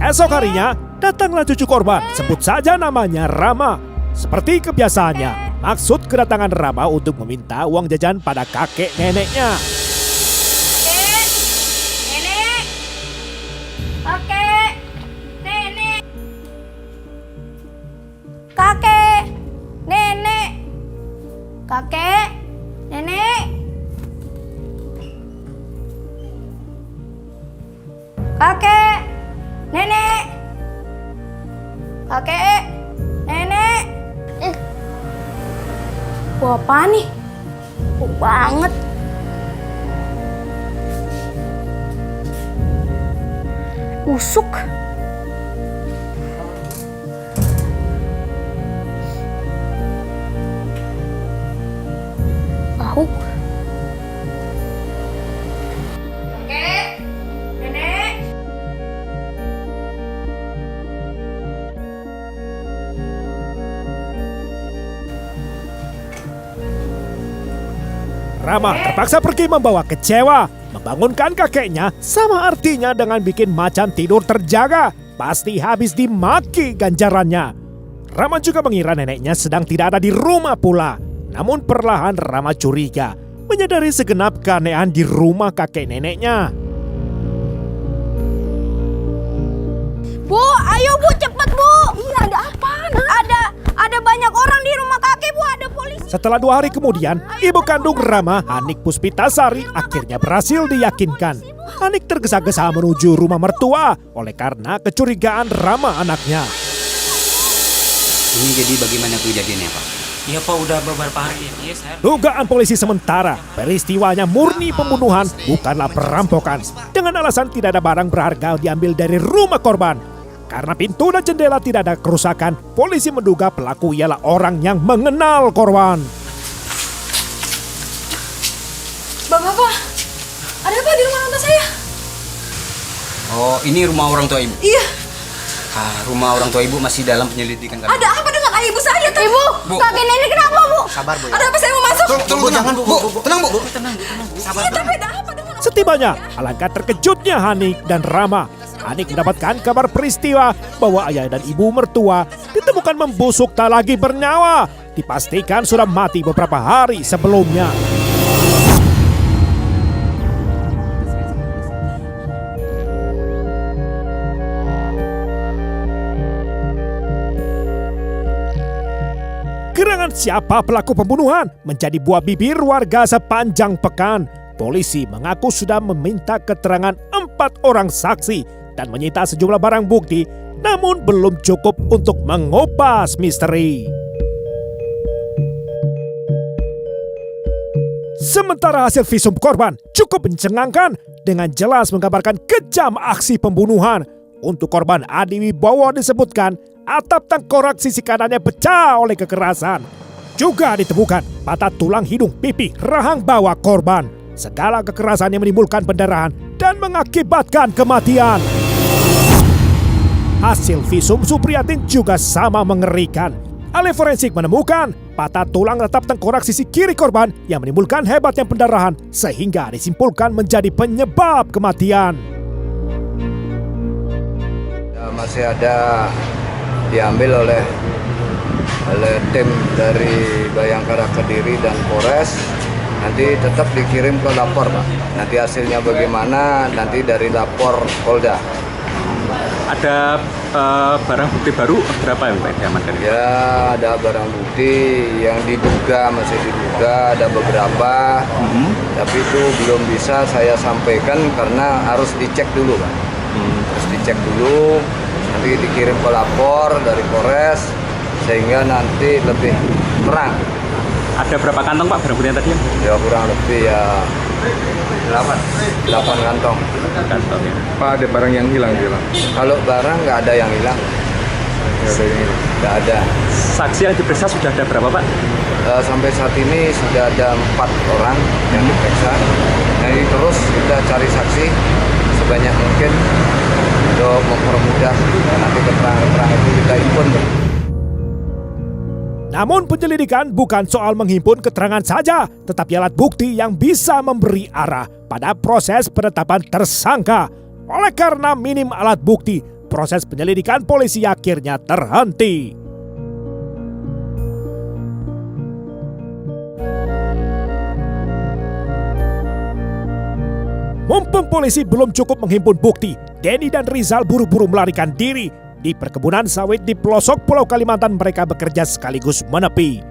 Esok harinya, datanglah cucu korban, sebut saja namanya Rama. Seperti kebiasaannya, maksud kedatangan Rama untuk meminta uang jajan pada kakek neneknya. Kakek, nenek, kakek, nenek, kakek, nenek, kakek, nenek, kakek, nenek. Wah, apa nih? Bau banget. Busuk. Bau. Kakek, nenek. Rama terpaksa pergi membawa kecewa. Membangunkan kakeknya sama artinya dengan bikin macan tidur terjaga. Pasti habis dimaki ganjarannya. Rama juga mengira neneknya sedang tidak ada di rumah pula. Namun perlahan Rama curiga, menyadari segenap keanehan di rumah kakek neneknya. Bu, ayo Bu, cepet Bu. Iya, ada apa? Ada banyak orang di rumah kakek Bu, ada polisi. Setelah 2 hari kemudian, ibu kandung Rama, Hanik Puspitasari, akhirnya berhasil diyakinkan. Hanik tergesa-gesa menuju rumah mertua oleh karena kecurigaan Rama anaknya. Ini jadi bagaimana kejadiannya, Pak? Iya Pak, udah beberapa hari ini saya... Dugaan polisi sementara, peristiwanya murni pembunuhan, bukanlah perampokan. Dengan alasan tidak ada barang berharga diambil dari rumah korban. Karena pintu dan jendela tidak ada kerusakan, polisi menduga pelaku ialah orang yang mengenal korban. Bapak, ada apa di rumah tante saya? Oh, ini rumah orang tua Ibu? Iya. Rumah orang tua Ibu masih dalam penyelidikan kami. Ada apa dengan ayah ibu saya? Ibu, Bu. kakek nenek kenapa Bu? Sabar, Bu. Ada apa saya mau masuk? Tunggu, jangan, Bu. Tenang, Bu. Tenang, Bu. Sabar, Iya, tapi ada apa dengan Setibanya, alangkah terkejutnya Hanik dan Rama. Hanik mendapatkan kabar peristiwa bahwa ayah dan ibu mertua ditemukan membusuk tak lagi bernyawa. Dipastikan sudah mati beberapa hari sebelumnya. Gerangan siapa pelaku pembunuhan menjadi buah bibir warga sepanjang pekan. Polisi mengaku sudah meminta keterangan 4 orang saksi dan menyita sejumlah barang bukti, namun belum cukup untuk mengupas misteri. Sementara hasil visum korban cukup mencengangkan, dengan jelas menggambarkan kejam aksi pembunuhan. Untuk korban Adi Wibowo disebutkan atap tengkorak sisi kanannya pecah oleh kekerasan. Juga ditemukan patah tulang hidung, pipi, rahang bawah korban. Segala kekerasan yang menimbulkan pendarahan dan mengakibatkan kematian. Hasil visum Supriyatin juga sama mengerikan. Ahli forensik menemukan patah tulang atap tengkorak sisi kiri korban yang menimbulkan hebatnya pendarahan sehingga disimpulkan menjadi penyebab kematian. Masih ada diambil oleh tim dari Bayangkara Kediri dan Polres. Nanti tetap dikirim ke lapor, Pak. Nanti hasilnya bagaimana, nanti dari lapor Polda. Ada barang bukti baru berapa yang Pak diamankan? Ya, ada barang bukti yang masih diduga, ada beberapa. Tapi itu belum bisa saya sampaikan karena harus dicek dulu, Pak. Harus dicek dulu, nanti dikirim ke lapor dari Polres, sehingga nanti lebih terang. Ada berapa kantong Pak barang bukti yang tadi? Ya kurang lebih ya 8 kantong. Kantong ya. Pak, ada barang yang hilang juga? Kalau barang nggak ada yang hilang. Nggak ada. Saksi yang diperiksa sudah ada berapa Pak? Sampai saat ini sudah ada 4 orang yang diperiksa. Jadi terus kita cari saksi sebanyak mungkin untuk mempermudah nanti keterangan-keterangan itu kita input. Namun penyelidikan bukan soal menghimpun keterangan saja, tetapi alat bukti yang bisa memberi arah pada proses penetapan tersangka. Oleh karena minim alat bukti, proses penyelidikan polisi akhirnya terhenti. Mumpung polisi belum cukup menghimpun bukti, Denny dan Rizal buru-buru melarikan diri. Di perkebunan sawit di pelosok Pulau Kalimantan mereka bekerja sekaligus menepi.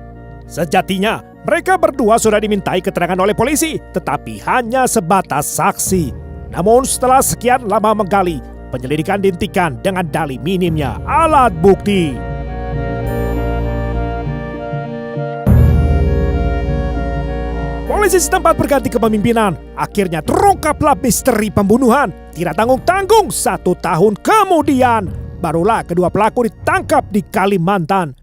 Sejatinya, mereka berdua sudah dimintai keterangan oleh polisi, tetapi hanya sebatas saksi. Namun setelah sekian lama menggali, penyelidikan dihentikan dengan dalih minimnya alat bukti. Polisi setempat berganti kepemimpinan. Akhirnya terungkaplah misteri pembunuhan. Tidak tanggung-tanggung 1 tahun kemudian, barulah kedua pelaku ditangkap di Kalimantan.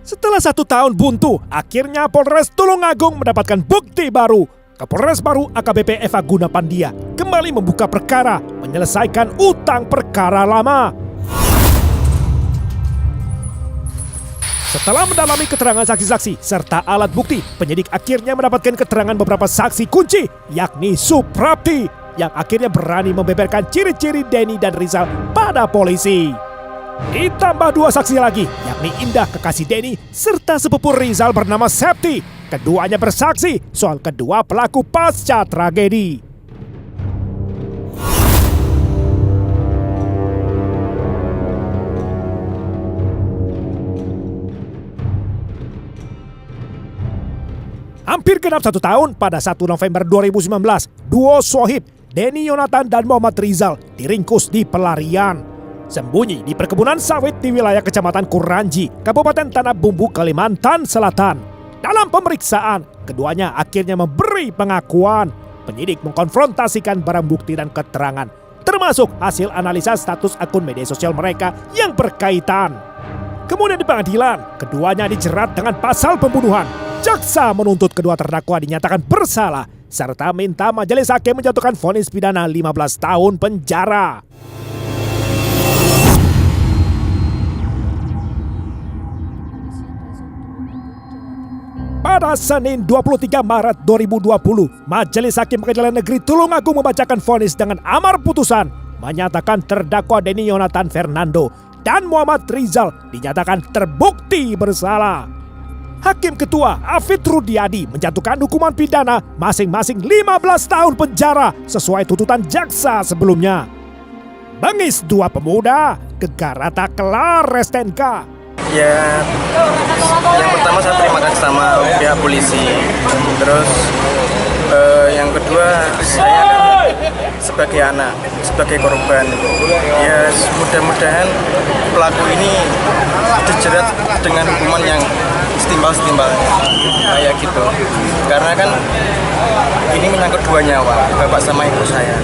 Setelah 1 tahun buntu, akhirnya Polres Tulungagung mendapatkan bukti baru. Kapolres baru AKBP Eva Gunapandia kembali membuka perkara, menyelesaikan utang perkara lama. Setelah mendalami keterangan saksi-saksi serta alat bukti, penyidik akhirnya mendapatkan keterangan beberapa saksi kunci, yakni Suprapti, yang akhirnya berani membeberkan ciri-ciri Denny dan Rizal pada polisi. Ditambah 2 saksi lagi, yakni Indah kekasih Denny serta sepupu Rizal bernama Septi. Keduanya bersaksi soal kedua pelaku pasca tragedi. Hampir genap 1 tahun, pada 1 November 2019, duo Sohib, Denny Yonatan dan Muhammad Rizal diringkus di pelarian. Sembunyi di perkebunan sawit di wilayah Kecamatan Kuranji, Kabupaten Tanah Bumbu, Kalimantan Selatan. Dalam pemeriksaan, keduanya akhirnya memberi pengakuan. Penyidik mengkonfrontasikan barang bukti dan keterangan, termasuk hasil analisa status akun media sosial mereka yang berkaitan. Kemudian di pengadilan, keduanya dijerat dengan pasal pembunuhan. Jaksa menuntut kedua terdakwa dinyatakan bersalah, serta minta majelis hakim menjatuhkan vonis pidana 15 tahun penjara. Pada Senin 23 Maret 2020, Majelis Hakim Pengadilan Negeri Tulungagung membacakan vonis dengan amar putusan, menyatakan terdakwa Denny Yonatan Fernando dan Muhammad Rizal dinyatakan terbukti bersalah. Hakim Ketua Afid Rudiadi menjatuhkan hukuman pidana masing-masing 15 tahun penjara sesuai tuntutan jaksa sebelumnya. Bengis 2 pemuda, gegara tak kelar STNK. Ya, yang pertama saya terima kasih sama pihak polisi. Terus yang kedua, saya kan sebagai anak, sebagai korban. Ya, mudah-mudahan pelaku ini dijerat dengan hukuman yang setimpal-setimpalnya, kayak gitu. Karena kan ini menyangkut 2 nyawa, bapak sama ibu saya.